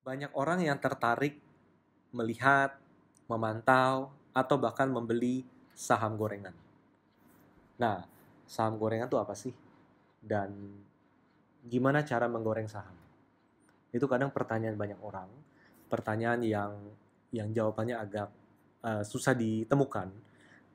Banyak orang yang tertarik melihat, memantau, atau bahkan membeli saham gorengan. Nah, saham gorengan itu apa sih? Dan gimana cara menggoreng saham? Itu kadang pertanyaan banyak orang, pertanyaan yang jawabannya agak susah ditemukan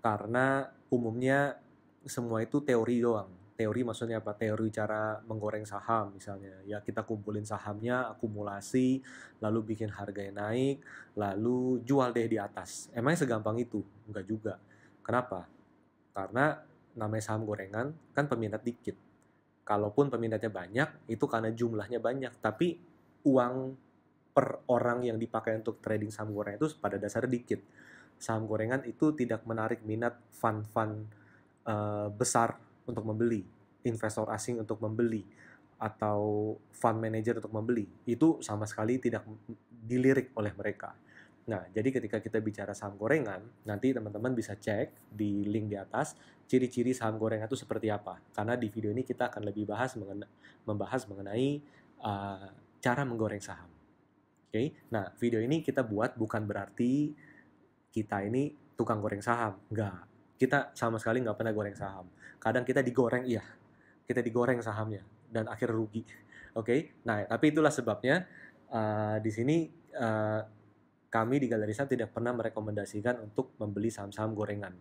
karena umumnya semua itu teori doang. Teori maksudnya apa? Teori cara menggoreng saham misalnya. Ya kita kumpulin sahamnya, akumulasi, lalu bikin harganya naik, lalu jual deh di atas. Emangnya segampang itu? Enggak juga. Kenapa? Karena namanya saham gorengan kan peminat dikit. Kalaupun peminatnya banyak, itu karena jumlahnya banyak. Tapi uang per orang yang dipakai untuk trading saham gorengan itu pada dasarnya dikit. Saham gorengan itu tidak menarik minat fund-fund besar untuk membeli, investor asing untuk membeli, atau fund manager untuk membeli. Itu sama sekali tidak dilirik oleh mereka. Nah, jadi ketika kita bicara saham gorengan, nanti teman-teman bisa cek di link di atas ciri-ciri saham gorengan itu seperti apa. Karena di video ini kita akan lebih membahas mengenai uh, cara menggoreng saham. Oke, nah video ini kita buat bukan berarti kita ini tukang goreng saham. Enggak. Kita sama sekali nggak pernah goreng saham. Kadang kita digoreng, iya. Kita digoreng sahamnya. Dan akhirnya rugi. Oke, nah tapi itulah sebabnya di sini kami di Galeri Saham tidak pernah merekomendasikan untuk membeli saham-saham gorengan.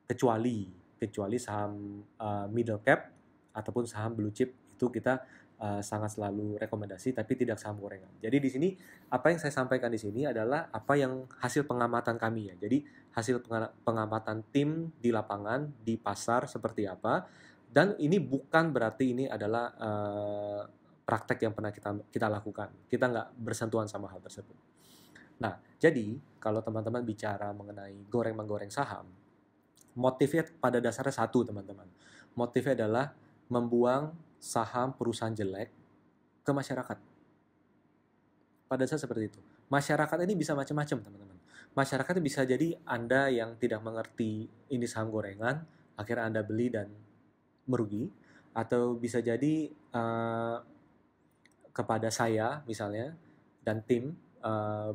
Kecuali saham middle cap ataupun saham blue chip itu kita sangat selalu rekomendasi, tapi tidak saham gorengan. Jadi di sini apa yang saya sampaikan di sini adalah apa yang hasil pengamatan kami ya. Jadi hasil pengamatan tim di lapangan di pasar seperti apa. Dan ini bukan berarti ini adalah praktek yang pernah kita lakukan. Kita nggak bersentuhan sama hal tersebut. Nah, jadi kalau teman-teman bicara mengenai menggoreng saham, motifnya pada dasarnya satu, teman-teman. Motifnya adalah membuang saham perusahaan jelek ke masyarakat. Pada dasarnya seperti itu. Masyarakat ini bisa macam-macam, teman-teman. Masyarakat bisa jadi Anda yang tidak mengerti ini saham gorengan, akhirnya Anda beli dan merugi. Atau bisa jadi kepada saya, misalnya, dan tim,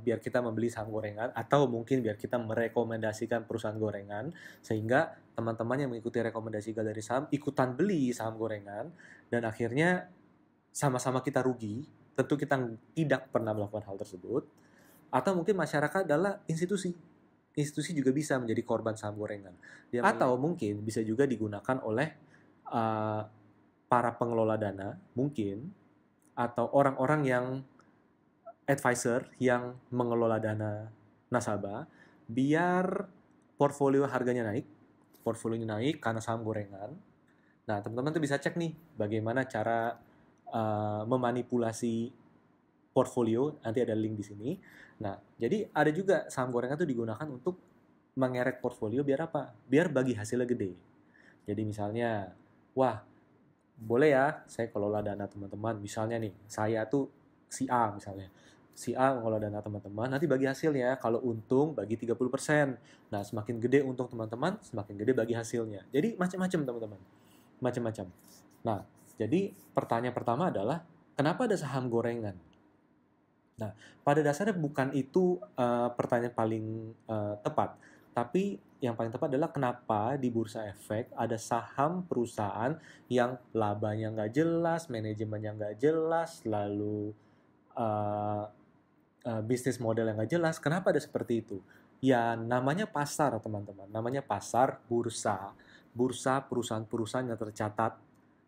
biar kita membeli saham gorengan, atau mungkin biar kita merekomendasikan perusahaan gorengan, sehingga teman-teman yang mengikuti rekomendasi Galeri Saham ikutan beli saham gorengan, dan akhirnya sama-sama kita rugi. Tentu kita tidak pernah melakukan hal tersebut. Atau mungkin masyarakat adalah institusi. Institusi juga bisa menjadi korban saham gorengan. Atau mungkin bisa juga digunakan oleh para pengelola dana, mungkin, atau orang-orang yang advisor yang mengelola dana nasabah, biar portfolionya naik karena saham gorengan. Nah, teman-teman tuh bisa cek nih bagaimana cara memanipulasi portfolio, nanti ada link di sini. Nah, jadi ada juga saham gorengan itu digunakan untuk mengerek portfolio biar apa? Biar bagi hasilnya gede. Jadi misalnya, wah, boleh ya saya kelola dana teman-teman. Misalnya nih, saya tuh si A misalnya. Si A mengelola dana teman-teman, nanti bagi hasilnya. Kalau untung bagi 30%. Nah, semakin gede untung teman-teman, semakin gede bagi hasilnya. Jadi macam-macam teman-teman. Macam-macam. Nah, jadi pertanyaan pertama adalah, kenapa ada saham gorengan? Nah, pada dasarnya bukan itu pertanyaan paling tepat. Tapi yang paling tepat adalah kenapa di Bursa Efek ada saham perusahaan yang labanya nggak jelas, manajemennya nggak jelas, lalu bisnis model yang nggak jelas. Kenapa ada seperti itu? Ya, namanya pasar, teman-teman. Namanya pasar, bursa. Bursa perusahaan-perusahaan yang tercatat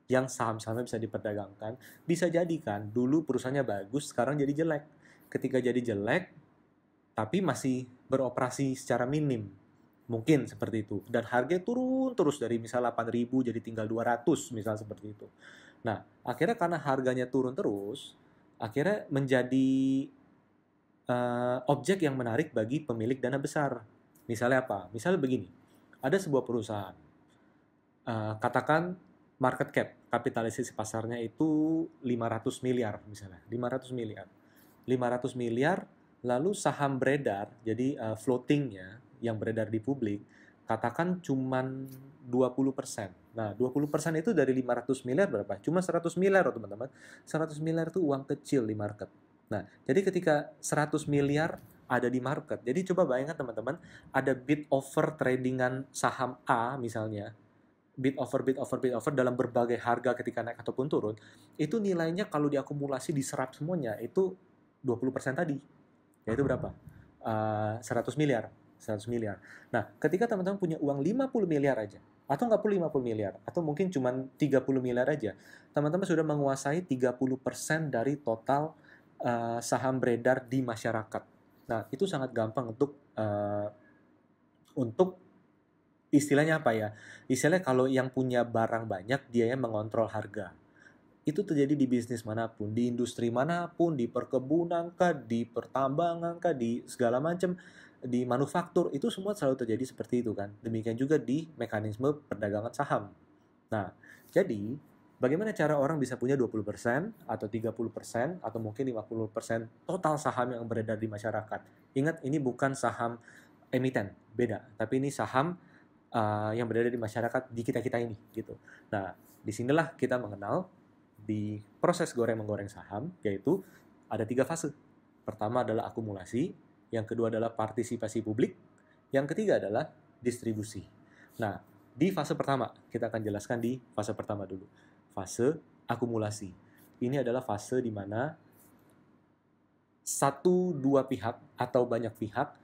yang saham-sahamnya bisa diperdagangkan. Bisa jadi kan, dulu perusahaannya bagus, sekarang jadi jelek. Ketika jadi jelek, tapi masih beroperasi secara minim. Mungkin seperti itu. Dan harganya turun terus dari misal 8.000 jadi tinggal 200, misal seperti itu. Nah, akhirnya karena harganya turun terus, akhirnya menjadi objek yang menarik bagi pemilik dana besar. Misalnya apa? Misalnya begini, ada sebuah perusahaan, katakan market cap, kapitalisasi pasarnya itu 500 miliar misalnya, 500 miliar. 500 miliar, lalu saham beredar, jadi floatingnya yang beredar di publik, katakan cuman 20%. Nah, 20% itu dari 500 miliar berapa? Cuma 100 miliar, teman-teman. 100 miliar itu uang kecil di market. Nah, jadi ketika 100 miliar ada di market, jadi coba bayangkan teman-teman, ada bid over tradingan saham A misalnya, bid over dalam berbagai harga ketika naik ataupun turun, itu nilainya kalau diakumulasi diserap semuanya, itu 20% tadi. Yaitu berapa? 100 miliar. 100 miliar. Nah, ketika teman-teman punya uang 50 miliar aja, atau nggak perlu 50 miliar, atau mungkin cuma 30 miliar aja, teman-teman sudah menguasai 30% dari total saham beredar di masyarakat. Nah, itu sangat gampang untuk istilahnya apa ya? Istilahnya kalau yang punya barang banyak, dia yang mengontrol harga. Itu terjadi di bisnis manapun, di industri manapun, di perkebunan kah, di pertambangan kah, di segala macam, di manufaktur, itu semua selalu terjadi seperti itu kan. Demikian juga di mekanisme perdagangan saham. Nah, jadi bagaimana cara orang bisa punya 20% atau 30% atau mungkin 50% total saham yang beredar di masyarakat? Ingat, ini bukan saham emiten, beda. Tapi ini saham yang berada di masyarakat di kita-kita ini gitu. Nah, disinilah kita mengenal di proses goreng-menggoreng saham, yaitu ada 3 fase. Pertama adalah akumulasi, yang kedua adalah partisipasi publik, yang ketiga adalah distribusi. Nah, di fase pertama, kita akan jelaskan di fase pertama dulu. Fase akumulasi. Ini adalah fase di mana satu dua pihak atau banyak pihak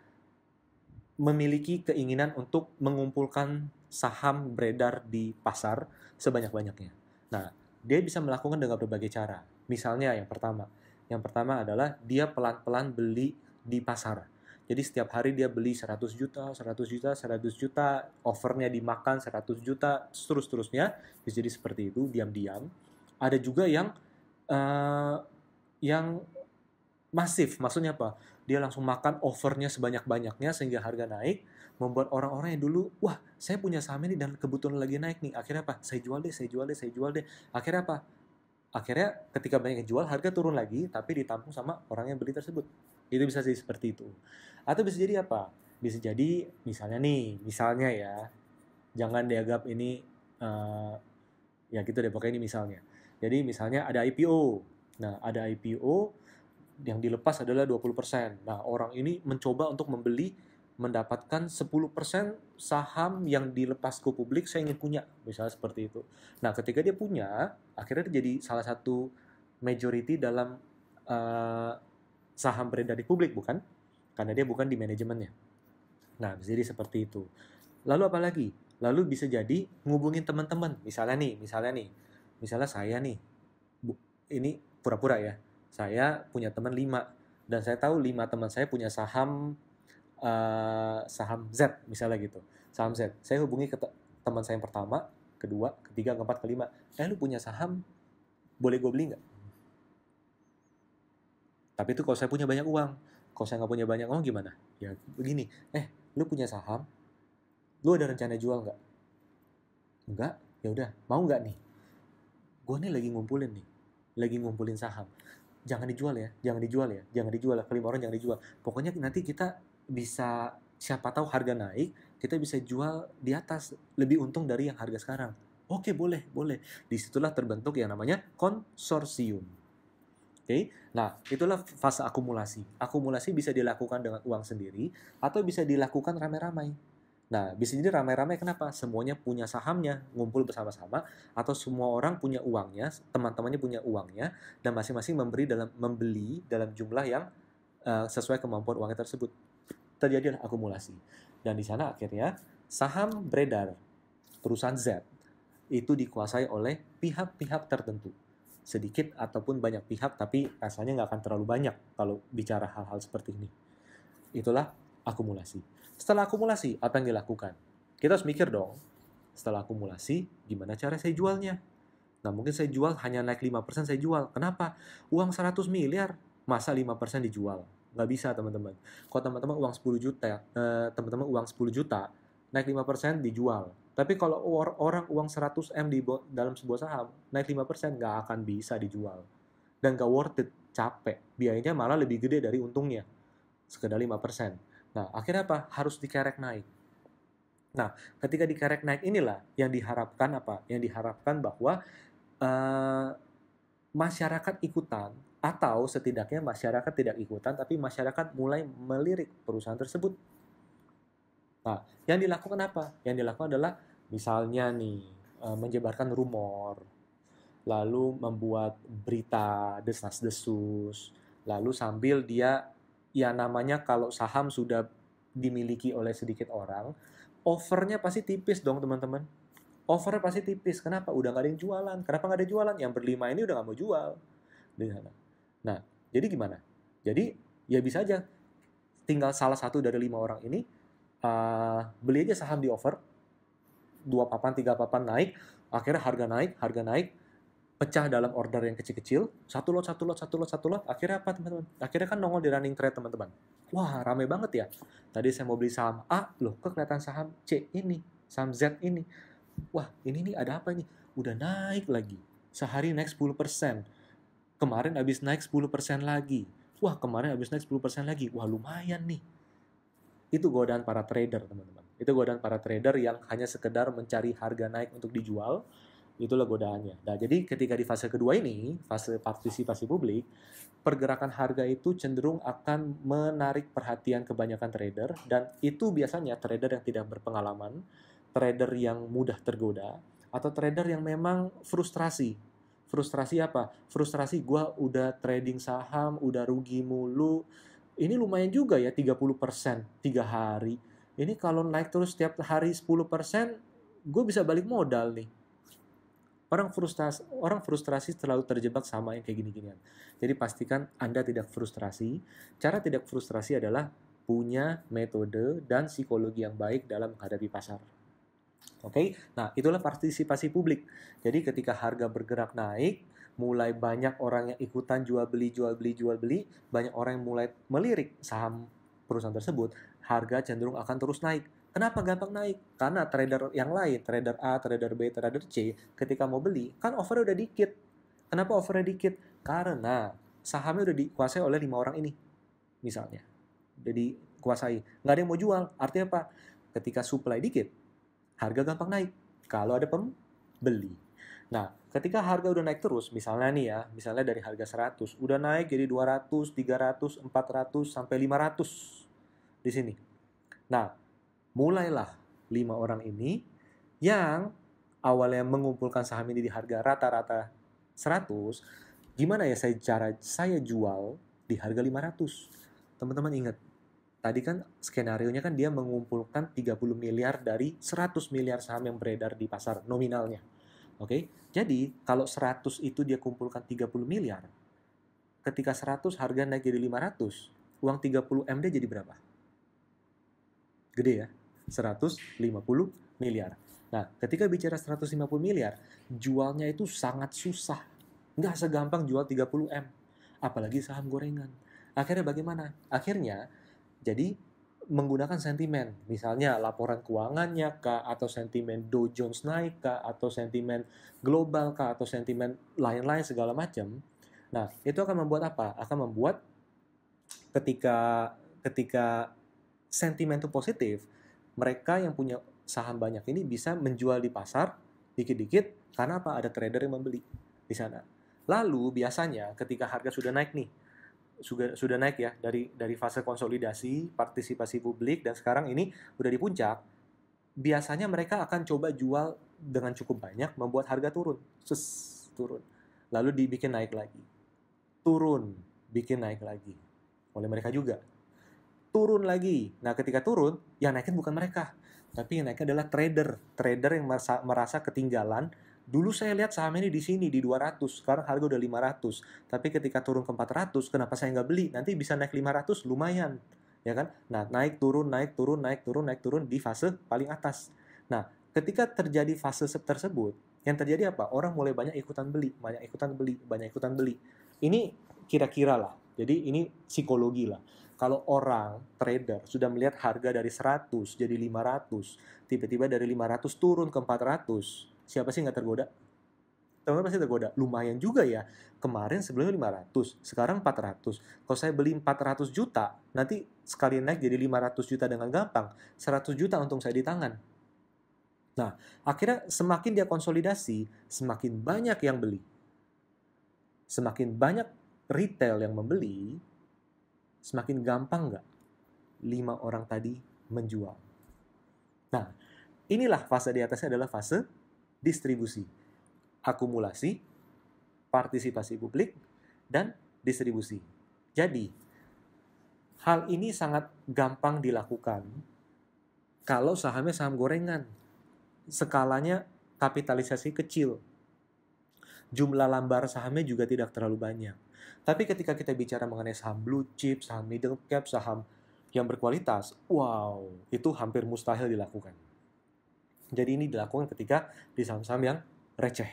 memiliki keinginan untuk mengumpulkan saham beredar di pasar sebanyak-banyaknya. Nah, dia bisa melakukan dengan berbagai cara. Misalnya yang pertama adalah dia pelan-pelan beli di pasar. Jadi setiap hari dia beli 100 juta, 100 juta, 100 juta, overnya dimakan 100 juta, terus-terusnya. Jadi seperti itu, diam-diam. Ada juga yang masif, maksudnya apa? Dia langsung makan overnya sebanyak-banyaknya sehingga harga naik, membuat orang-orang yang dulu, wah saya punya saham ini dan kebetulan lagi naik nih, akhirnya apa? Saya jual deh, saya jual deh, saya jual deh. Akhirnya apa? Akhirnya ketika banyak yang jual, harga turun lagi, tapi ditampung sama orang yang beli tersebut. Itu bisa jadi seperti itu. Atau bisa jadi apa? Bisa jadi misalnya ya, jangan dianggap ini, uh, ya gitu deh, pokoknya ini misalnya. Jadi misalnya ada IPO. Nah, ada IPO yang dilepas adalah 20%. Nah, orang ini mencoba untuk mendapatkan 10% saham yang dilepas ke publik, saya ingin punya, misalnya seperti itu. Nah, ketika dia punya, akhirnya dia jadi salah satu majority dalam uh, saham beredar di publik, bukan? Karena dia bukan di manajemennya. Nah, bisa jadi seperti itu. Lalu apa lagi? Lalu bisa jadi ngubungin teman-teman. Misalnya saya nih, ini pura-pura ya, saya punya teman 5 dan saya tahu 5 teman saya punya saham Z misalnya gitu. Saham Z. Saya hubungi ke teman saya yang pertama, kedua, ketiga, keempat, kelima. Lu punya saham, boleh gue beli nggak? Tapi itu kalau saya punya banyak uang. Kalau saya nggak punya banyak uang gimana? Ya begini, lu punya saham, lu ada rencana jual nggak? Enggak? Ya udah, mau nggak nih? Gue nih lagi ngumpulin saham. Jangan dijual ya, jangan dijual ya, jangan dijual ya. Kelima orang jangan dijual. Pokoknya nanti kita bisa, siapa tahu harga naik, kita bisa jual di atas, lebih untung dari yang harga sekarang. Oke, boleh, boleh. Disitulah terbentuk yang namanya konsorsium. Oke, nah itulah fase akumulasi. Akumulasi bisa dilakukan dengan uang sendiri atau bisa dilakukan rame-ramai. Nah, bisa jadi ramai-ramai kenapa? Semuanya punya sahamnya, ngumpul bersama-sama, atau semua orang punya uangnya, teman-temannya punya uangnya, dan masing-masing membeli dalam jumlah yang sesuai kemampuan uangnya tersebut. Terjadi akumulasi. Dan di sana akhirnya saham beredar perusahaan Z itu dikuasai oleh pihak-pihak tertentu. Sedikit ataupun banyak pihak, tapi rasanya nggak akan terlalu banyak kalau bicara hal-hal seperti ini. Itulah akumulasi. Setelah akumulasi, apa yang dilakukan? Kita harus mikir dong, setelah akumulasi, gimana cara saya jualnya? Nah, mungkin saya jual hanya naik 5% saya jual. Kenapa? Uang 100 miliar, masa 5% dijual? Nggak bisa, teman-teman. Kalau teman-teman uang 10 juta, teman-teman uang 10 juta, naik 5% dijual. Tapi kalau orang uang 100 M di dalam sebuah saham, naik 5% nggak akan bisa dijual. Dan nggak worth it, capek. Biayanya malah lebih gede dari untungnya. Sekedar 5%. Nah, akhirnya apa? Harus dikerek naik. Nah, ketika dikerek naik inilah yang diharapkan apa? Yang diharapkan bahwa masyarakat ikutan Atau setidaknya masyarakat tidak ikutan, tapi masyarakat mulai melirik perusahaan tersebut. Nah, yang dilakukan apa? Yang dilakukan adalah misalnya nih, menyebarkan rumor, lalu membuat berita desas-desus, lalu sambil dia, ya namanya kalau saham sudah dimiliki oleh sedikit orang, offernya pasti tipis dong teman-teman. Offernya pasti tipis. Kenapa? Udah nggak ada yang jualan. Kenapa nggak ada yang jualan? Yang berlima ini udah nggak mau jual di sana. Nah, jadi gimana? Jadi ya bisa aja tinggal salah satu dari 5 orang ini beli aja saham di offer, 2 papan, 3 papan naik, akhirnya harga naik, pecah dalam order yang kecil-kecil, satu lot, satu lot, satu lot, satu lot, akhirnya apa teman-teman? Akhirnya kan nongol di running trade teman-teman. Wah, rame banget ya. Tadi saya mau beli saham A, loh kok kelihatan saham C ini, saham Z ini. Wah, ini nih ada apa ini? Udah naik lagi. Sehari naik 10%. Kemarin habis naik 10% lagi. Wah, kemarin habis naik 10% lagi. Wah, lumayan nih. Itu godaan para trader, teman-teman. Itu godaan para trader yang hanya sekedar mencari harga naik untuk dijual. Itulah godaannya. Nah, jadi ketika di fase kedua ini, fase partisipasi publik, pergerakan harga itu cenderung akan menarik perhatian kebanyakan trader, dan itu biasanya trader yang tidak berpengalaman, trader yang mudah tergoda, atau trader yang memang frustrasi. Frustrasi apa? Frustrasi gue udah trading saham, udah rugi mulu, ini lumayan juga ya 30% 3 hari. Ini kalau naik terus setiap hari 10%, gue bisa balik modal nih. Orang frustrasi terlalu terjebak sama yang kayak gini-ginian. Jadi pastikan Anda tidak frustrasi. Cara tidak frustrasi adalah punya metode dan psikologi yang baik dalam menghadapi pasar. Oke, nah itulah partisipasi publik. Jadi ketika harga bergerak naik, mulai banyak orang yang ikutan jual beli, jual beli, jual beli, banyak orang yang mulai melirik saham perusahaan tersebut, harga cenderung akan terus naik. Kenapa gampang naik? Karena trader yang lain, trader A, trader B, trader C, ketika mau beli, kan offernya udah dikit. Kenapa offernya dikit? Karena sahamnya udah dikuasai oleh 5 orang ini, misalnya. Jadi kuasai. Nggak ada yang mau jual. Artinya apa? Ketika supply dikit, harga gampang naik kalau ada pembeli. Nah, ketika harga udah naik terus, misalnya nih ya, misalnya dari harga 100, udah naik jadi 200, 300, 400, sampai 500 di sini. Nah, mulailah 5 orang ini yang awalnya mengumpulkan saham ini di harga rata-rata 100, gimana ya cara saya jual di harga 500? Teman-teman ingat, tadi kan skenarionya kan dia mengumpulkan 30 miliar dari 100 miliar saham yang beredar di pasar nominalnya. Oke, jadi kalau 100 itu dia kumpulkan 30 miliar, ketika 100 harga naik jadi 500, uang 30 M dia jadi berapa? Gede ya, 150 miliar. Nah, ketika bicara 150 miliar, jualnya itu sangat susah. Nggak segampang jual 30 M. Apalagi saham gorengan. Akhirnya bagaimana? Akhirnya jadi menggunakan sentimen, misalnya laporan keuangannya kah, atau sentimen Dow Jones naik kah, atau sentimen global kah, atau sentimen lain-lain segala macam. Nah, itu akan membuat apa? Akan membuat ketika ketika sentimen itu positif, mereka yang punya saham banyak ini bisa menjual di pasar dikit-dikit karena apa? Ada trader yang membeli di sana. Lalu biasanya ketika harga sudah naik nih, sudah naik ya dari fase konsolidasi, partisipasi publik, dan sekarang ini udah di puncak, biasanya mereka akan coba jual dengan cukup banyak, membuat harga turun. Turun. Lalu dibikin naik lagi. Turun, bikin naik lagi. Oleh mereka juga. Turun lagi. Nah, ketika turun, yang naikin bukan mereka, tapi yang naiknya adalah trader. Trader yang merasa ketinggalan. Dulu saya lihat saham ini di sini di 200, sekarang harga udah 500. Tapi ketika turun ke 400, kenapa saya nggak beli? Nanti bisa naik 500, lumayan. Ya kan? Nah, naik turun, naik turun, naik turun, naik turun di fase paling atas. Nah, ketika terjadi fase tersebut, yang terjadi apa? Orang mulai banyak ikutan beli, banyak ikutan beli, banyak ikutan beli. Ini kira-kira lah. Jadi ini psikologi lah. Kalau orang trader sudah melihat harga dari 100 jadi 500, tiba-tiba dari 500 turun ke 400, siapa sih nggak tergoda? Teman-teman pasti tergoda. Lumayan juga ya. Kemarin sebelumnya 500, sekarang 400. Kalau saya beli 400 juta, nanti sekali naik jadi 500 juta dengan gampang. 100 juta untung saya di tangan. Nah, akhirnya semakin dia konsolidasi, semakin banyak yang beli. Semakin banyak retail yang membeli, semakin gampang nggak 5 orang tadi menjual. Nah, inilah fase di atasnya adalah fase distribusi. Akumulasi, partisipasi publik, dan distribusi. Jadi, hal ini sangat gampang dilakukan kalau sahamnya saham gorengan. Skalanya kapitalisasi kecil. Jumlah lambar sahamnya juga tidak terlalu banyak. Tapi ketika kita bicara mengenai saham blue chip, saham middle cap, saham yang berkualitas, wow, itu hampir mustahil dilakukan. Jadi ini dilakukan ketika di saham-saham yang receh.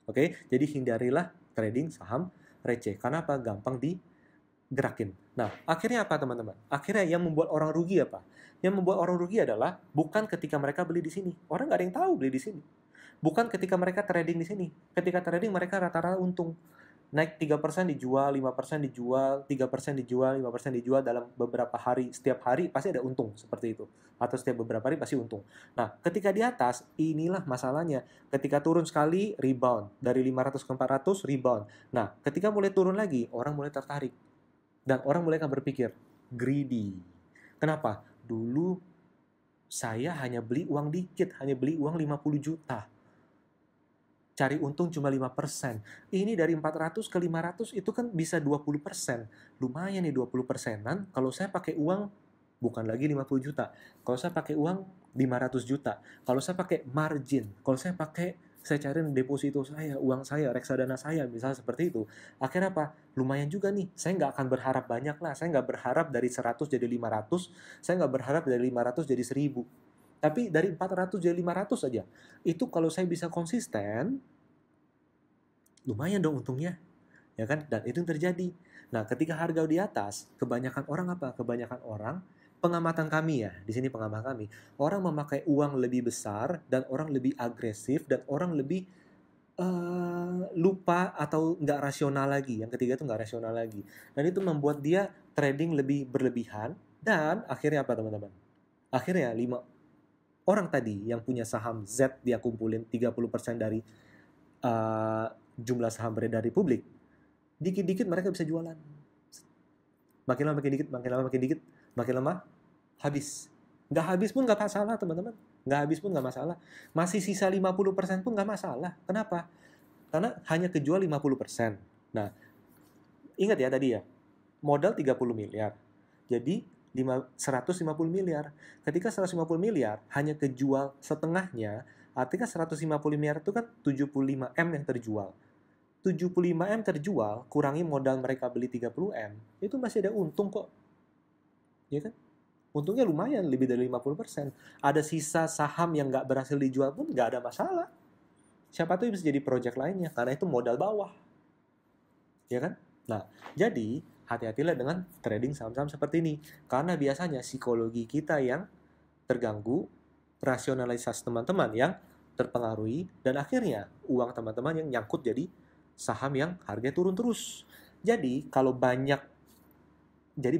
Oke, jadi hindarilah trading saham receh. Karena apa? Gampang digerakin. Nah, akhirnya apa teman-teman? Akhirnya yang membuat orang rugi apa? Yang membuat orang rugi adalah bukan ketika mereka beli di sini. Orang nggak ada yang tahu beli di sini. Bukan ketika mereka trading di sini. Ketika trading mereka rata-rata untung. Naik 3% dijual, 5% dijual, 3% dijual, 5% dijual dalam beberapa hari. Setiap hari pasti ada untung seperti itu. Atau setiap beberapa hari pasti untung. Nah, ketika di atas, inilah masalahnya. Ketika turun sekali, rebound. Dari 500 ke 400, rebound. Nah, ketika mulai turun lagi, orang mulai tertarik. Dan orang mulai akan berpikir, greedy. Kenapa? Dulu saya hanya beli uang dikit, hanya beli uang 50 juta. Cari untung cuma 5%. Ini dari 400 ke 500 itu kan bisa 20%. Lumayan nih 20%-an kalau saya pakai uang bukan lagi 50 juta. Kalau saya pakai uang 500 juta. Kalau saya pakai margin, kalau saya cariin deposito saya, uang saya, reksadana saya, misalnya seperti itu. Akhirnya apa? Lumayan juga nih. Saya nggak akan berharap banyak lah. Saya nggak berharap dari 100 jadi 500. Saya nggak berharap dari 500 jadi 1000. Tapi dari 400 jadi 500 saja. Itu kalau saya bisa konsisten, lumayan dong untungnya. Ya kan? Dan itu yang terjadi. Nah, ketika harga di atas, kebanyakan orang apa? Kebanyakan orang, pengamatan kami ya, di sini pengamatan kami, orang memakai uang lebih besar, dan orang lebih agresif, dan orang lebih lupa atau nggak rasional lagi. Yang ketiga itu nggak rasional lagi. Dan itu membuat dia trading lebih berlebihan, dan akhirnya apa teman-teman? Akhirnya 5 orang tadi yang punya saham Z dia kumpulin 30% dari jumlah saham beredar di publik, dikit-dikit mereka bisa jualan. Makin lama makin dikit, makin lama makin dikit, makin lama habis. Nggak habis pun nggak masalah teman-teman. Nggak habis pun nggak masalah. Masih sisa 50% pun nggak masalah. Kenapa? Karena hanya kejual 50%. Nah, ingat ya tadi ya, modal 30 miliar. Jadi 150 miliar. Ketika 150 miliar hanya kejual setengahnya, artinya 150 miliar itu kan 75M yang terjual. 75M terjual, kurangi modal mereka beli 30M, itu masih ada untung kok. Ya kan? Untungnya lumayan, lebih dari 50%. Ada sisa saham yang nggak berhasil dijual pun nggak ada masalah. Siapa tuh bisa jadi project lainnya, karena itu modal bawah. Ya kan? Nah, jadi hati-hatilah dengan trading saham-saham seperti ini. Karena biasanya psikologi kita yang terganggu, rasionalitas teman-teman yang terpengaruhi, dan akhirnya uang teman-teman yang nyangkut jadi saham yang harganya turun terus. Jadi kalau banyak, jadi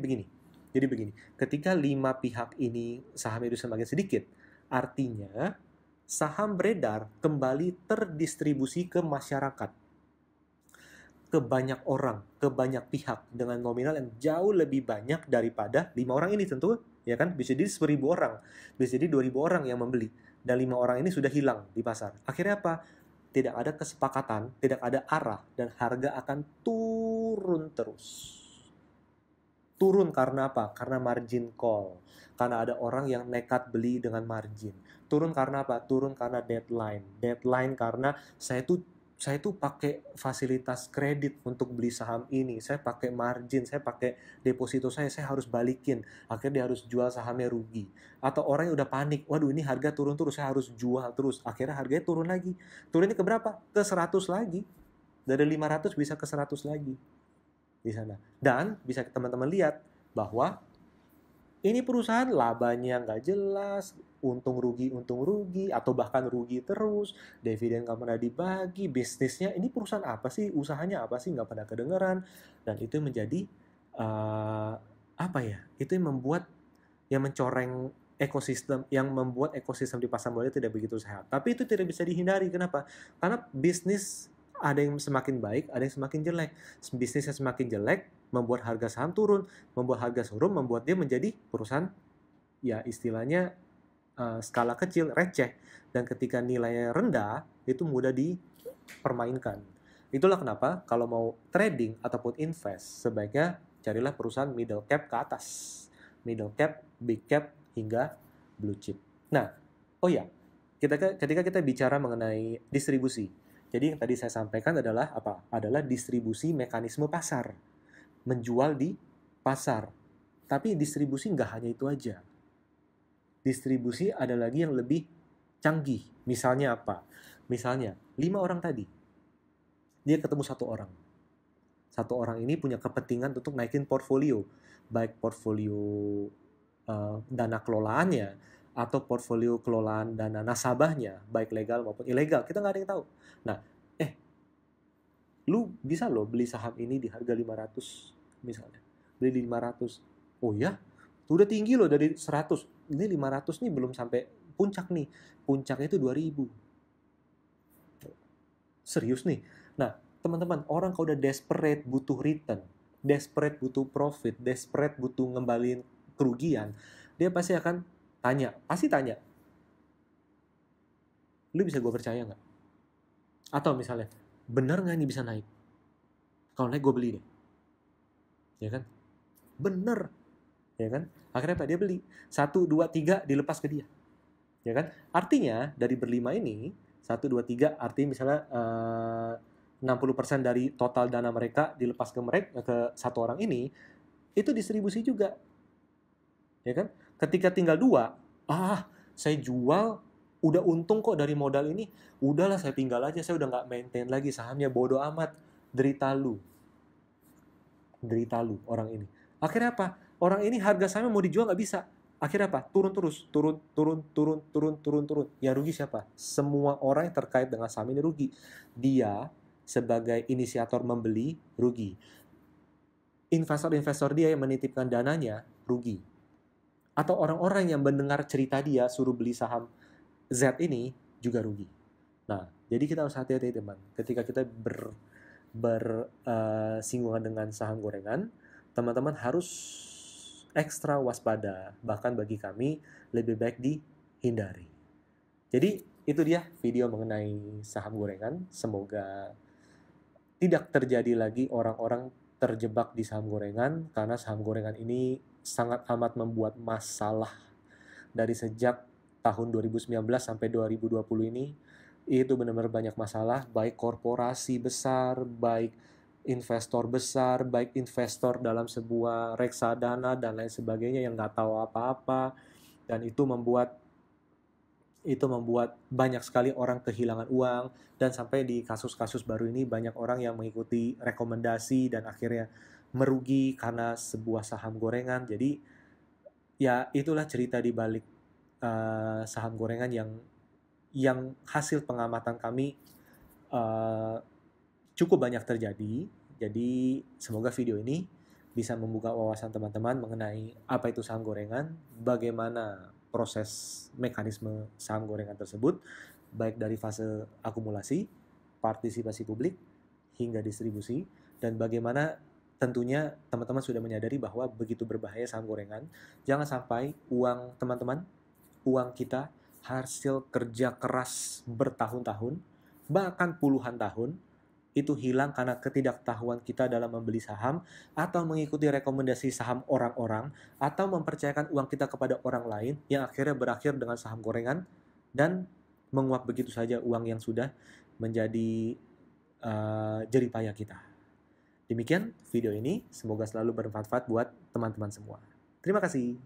begini, ketika 5 pihak ini sahamnya itu semakin sedikit, artinya saham beredar kembali terdistribusi ke masyarakat, ke banyak orang, ke banyak pihak dengan nominal yang jauh lebih banyak daripada 5 orang ini tentu, ya kan? Bisa jadi 1000 orang, bisa jadi 2000 orang yang membeli, dan 5 orang ini sudah hilang di pasar. Akhirnya apa? Tidak ada kesepakatan, tidak ada arah, dan harga akan turun terus. Turun karena apa? Karena margin call. Karena ada orang yang nekat beli dengan margin. Turun karena apa? Turun karena deadline. Deadline karena saya tuh pakai fasilitas kredit untuk beli saham ini. Saya pakai margin, saya pakai deposito saya harus balikin. Akhirnya dia harus jual sahamnya rugi. Atau orang yang udah panik, waduh ini harga turun terus, saya harus jual terus. Akhirnya harganya turun lagi. Turunnya ke berapa? Ke 100 lagi. Dari 500 bisa ke 100 lagi. Di sana. Dan bisa teman-teman lihat bahwa ini perusahaan labanya nggak jelas, untung rugi, atau bahkan rugi terus, dividen nggak pernah dibagi, bisnisnya, ini perusahaan apa sih, usahanya apa sih, nggak pernah kedengeran, dan itu menjadi, itu yang membuat, yang mencoreng ekosistem, yang membuat ekosistem di pasar modal tidak begitu sehat. Tapi itu tidak bisa dihindari, kenapa? Karena bisnis Ada yang semakin baik, ada yang semakin jelek. Bisnisnya semakin jelek, membuat harga saham turun. Membuat harga turun, membuat dia menjadi perusahaan, ya istilahnya skala kecil, receh. Dan ketika nilainya rendah, itu mudah dipermainkan. Itulah kenapa kalau mau trading ataupun invest, sebaiknya carilah perusahaan middle cap ke atas. Middle cap, big cap, hingga blue chip. Nah, oh ya, ketika kita bicara mengenai distribusi, jadi yang tadi saya sampaikan adalah apa? Adalah distribusi mekanisme pasar. Menjual di pasar. Tapi distribusi nggak hanya itu aja. Distribusi ada lagi yang lebih canggih. Misalnya apa? Misalnya, 5 orang tadi. Dia ketemu 1 orang. 1 orang ini punya kepentingan untuk naikin portfolio. Baik portfolio dana kelolaannya, atau portfolio kelolaan dana nasabahnya, baik legal maupun ilegal. Kita nggak ada yang tahu. Nah, lu bisa loh beli saham ini di harga 500 misalnya. Beli di 500. Oh ya? Udah tinggi loh dari 100. Ini 500 nih belum sampai puncak nih. Puncaknya itu 2000. Serius nih. Nah, teman-teman, orang kalau udah desperate butuh return, desperate butuh profit, desperate butuh ngembaliin kerugian, dia pasti akan pasti tanya, lu bisa gue percaya nggak? Atau misalnya, benar nggak ini bisa naik? Kalau naik gue beli deh. Ya kan? Bener. Ya kan? Akhirnya apa? Dia beli. 1, 2, 3 dilepas ke dia. Ya kan? Artinya dari berlima ini, 1, 2, 3, artinya misalnya 60% dari total dana mereka dilepas ke mereka, ke 1 orang ini, itu distribusi juga. Ya kan? Ketika tinggal 2, saya jual, udah untung kok dari modal ini, udahlah saya tinggal aja, saya udah nggak maintain lagi sahamnya, bodo amat, derita lu orang ini. Akhirnya apa? Orang ini harga sahamnya mau dijual nggak bisa. Akhirnya apa? Turun terus, turun. Yang rugi siapa? Semua orang yang terkait dengan saham ini rugi. Dia sebagai inisiator membeli rugi. Investor-investor dia yang menitipkan dananya rugi. Atau orang-orang yang mendengar cerita dia suruh beli saham Z ini juga rugi. Nah, jadi kita harus hati-hati teman. Ketika kita bersinggungan dengan saham gorengan, teman-teman harus ekstra waspada. Bahkan bagi kami lebih baik dihindari. Jadi itu dia video mengenai saham gorengan. Semoga tidak terjadi lagi orang-orang terjebak di saham gorengan, karena saham gorengan ini sangat amat membuat masalah dari sejak tahun 2019 sampai 2020 ini. Itu benar-benar banyak masalah, baik korporasi besar, baik investor besar, baik investor dalam sebuah reksadana dan lain sebagainya yang nggak tahu apa-apa, dan itu membuat banyak sekali orang kehilangan uang. Dan sampai di kasus-kasus baru ini banyak orang yang mengikuti rekomendasi dan akhirnya merugi karena sebuah saham gorengan. Jadi ya itulah cerita di balik saham gorengan yang hasil pengamatan kami cukup banyak terjadi. Jadi semoga video ini bisa membuka wawasan teman-teman mengenai apa itu saham gorengan, bagaimana proses mekanisme saham gorengan tersebut, baik dari fase akumulasi, partisipasi publik, hingga distribusi, dan bagaimana tentunya teman-teman sudah menyadari bahwa begitu berbahaya saham gorengan. Jangan sampai uang teman-teman, uang kita, hasil kerja keras bertahun-tahun, bahkan puluhan tahun, itu hilang karena ketidaktahuan kita dalam membeli saham, atau mengikuti rekomendasi saham orang-orang, atau mempercayakan uang kita kepada orang lain yang akhirnya berakhir dengan saham gorengan dan menguap begitu saja uang yang sudah menjadi jeripaya kita. Demikian video ini, semoga selalu bermanfaat buat teman-teman semua. Terima kasih.